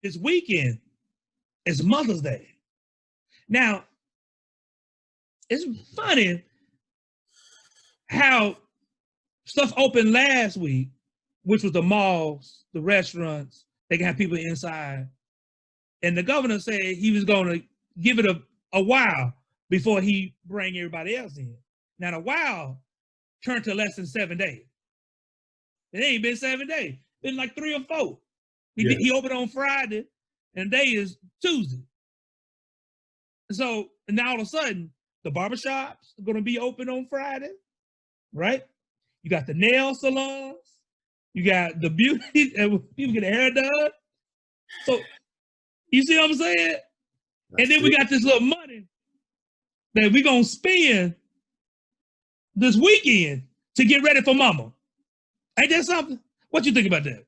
this weekend is Mother's Day. Now, it's funny how stuff opened last week, which was the malls, the restaurants, they can have people inside. And the governor said he was going to give it a while before he bring everybody else in. Now, the while turned to less than 7 days. It ain't been 7 days. Been like 3 or 4. He opened on Friday, and today is Tuesday. So now all of a sudden, the barbershops are going to be open on Friday, right? You got the nail salons. You got the beauty, and people get their hair done. So you see what I'm saying? And then we got this little money that we're going to spend this weekend to get ready for mama. Ain't that something? What you think about that?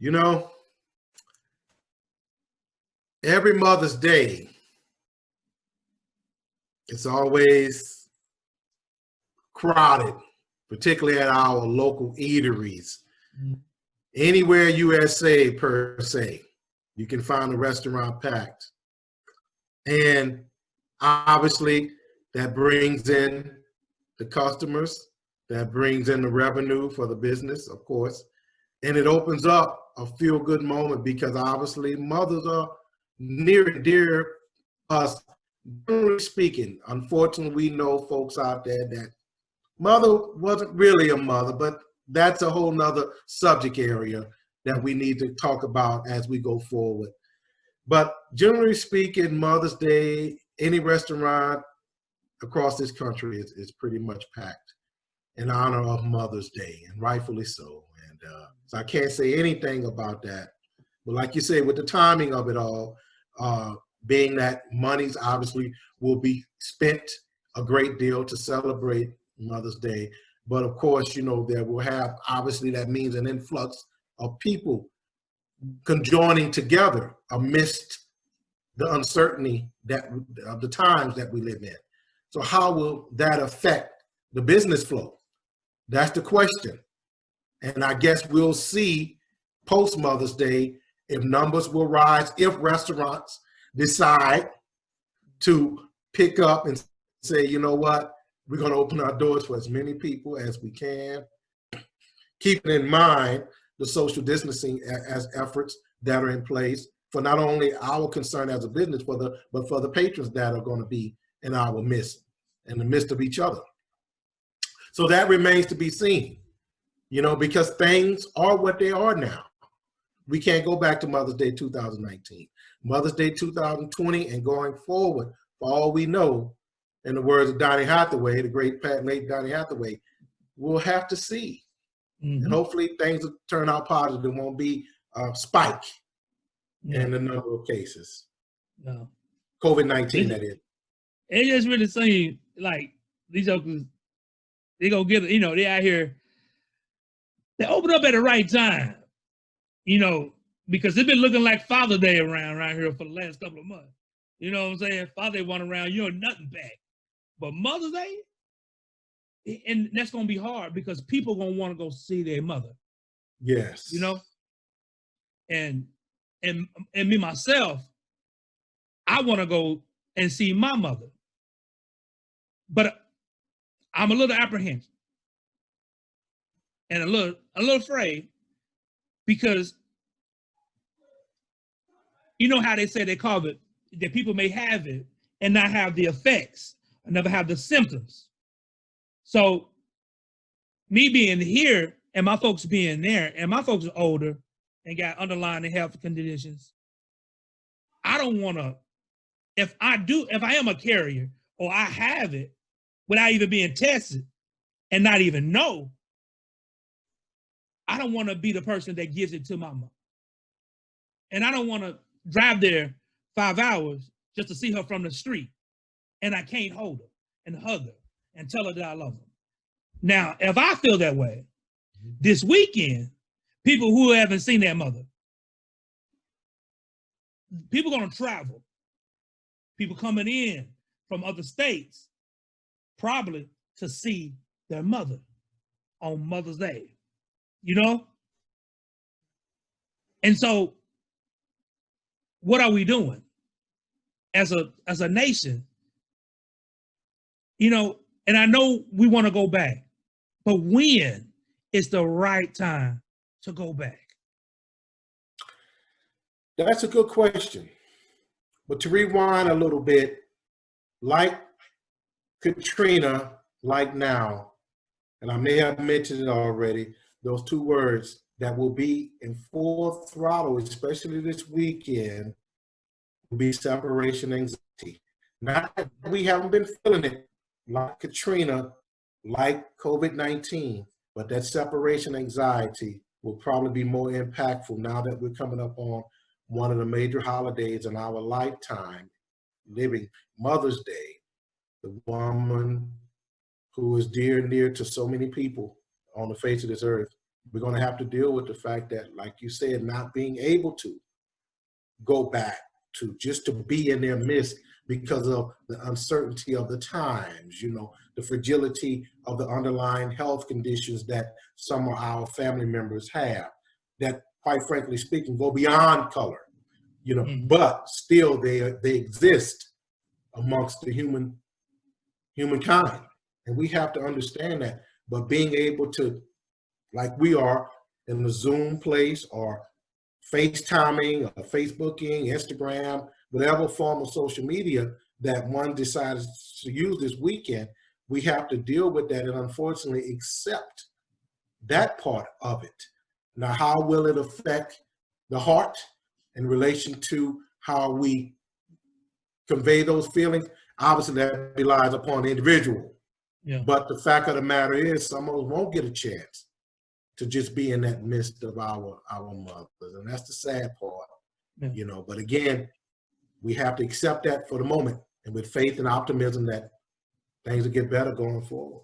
You know, every Mother's Day, it's always crowded, particularly at our local eateries. Mm-hmm. Anywhere USA per se, you can find a restaurant packed. And obviously that brings in the customers, that brings in the revenue for the business, of course. And it opens up a feel-good moment because obviously mothers are near and dear us. Generally speaking, unfortunately, we know folks out there that mother wasn't really a mother, but that's a whole nother subject area that we need to talk about as we go forward. But generally speaking, Mother's Day, any restaurant across this country is pretty much packed in honor of Mother's Day, and rightfully so. And so I can't say anything about that. But like you say, with the timing of it all, being that monies obviously will be spent a great deal to celebrate Mother's Day. But of course, you know, there will have, obviously that means an influx of people conjoining together amidst the uncertainty of the times that we live in. So how will that affect the business flow? That's the question. And I guess we'll see post Mother's Day if numbers will rise, if restaurants decide to pick up and say, you know what, we're going to open our doors for as many people as we can, keeping in mind the social distancing as efforts that are in place for not only our concern as a business, but for the patrons that are going to be in our midst, in the midst of each other. So that remains to be seen, you know, because things are what they are now. We can't go back to Mother's Day 2019. Mother's Day 2020 and going forward, for all we know, in the words of Donny Hathaway, the great late Donny Hathaway, we'll have to see. Mm-hmm. And hopefully things will turn out positive. There won't be a spike in the number of cases. No. COVID-19, that is. It just really seems like these jokers, they gonna get, you know, they out here, they open up at the right time, you know, because it's been looking like Father's Day around here for the last couple of months. You know what I'm saying? Father's Day went around, you know, nothing back. But Mother's Day, and that's gonna be hard because people gonna want to go see their mother. Yes. You know? And me myself, I want to go and see my mother. But I'm a little apprehensive and a little afraid because you know how they say they call it that people may have it and not have the effects, and never have the symptoms. So me being here and my folks being there, and my folks are older and got underlying health conditions, I don't want to, if I am a carrier or I have it without even being tested and not even know, I don't want to be the person that gives it to my mom. And I don't want to drive there 5 hours just to see her from the street and I can't hold her and hug her and tell her that I love her. Now, if I feel that way, this weekend, people who haven't seen their mother, people going to travel, people coming in from other states, probably to see their mother on Mother's Day, you know? And so what are we doing as a nation? You know, and I know we want to go back, but when is the right time to go back? That's a good question. But to rewind a little bit, like Katrina, like now, and I may have mentioned it already, those two words that will be in full throttle, especially this weekend, will be separation anxiety. Not that we haven't been feeling it like Katrina, like COVID-19, but that separation anxiety will probably be more impactful now that we're coming up on one of the major holidays in our lifetime, living Mother's Day, the woman who is dear and near to so many people on the face of this earth. We're going to have to deal with the fact that, like you said, not being able to go back to just to be in their midst because of the uncertainty of the times, you know, the fragility of the underlying health conditions that some of our family members have that, quite frankly speaking, go beyond color, you know, but still they exist amongst the humankind. And we have to understand that. But being able to, like we are in the Zoom place or FaceTiming or Facebooking, Instagram, whatever form of social media that one decides to use this weekend, we have to deal with that and unfortunately accept that part of it. Now, how will it affect the heart in relation to how we convey those feelings? Obviously, that relies upon the individual. Yeah. But the fact of the matter is, some of us won't get a chance to just be in that midst of our mothers. And that's the sad part, you know. But again, we have to accept that for the moment and with faith and optimism that things will get better going forward.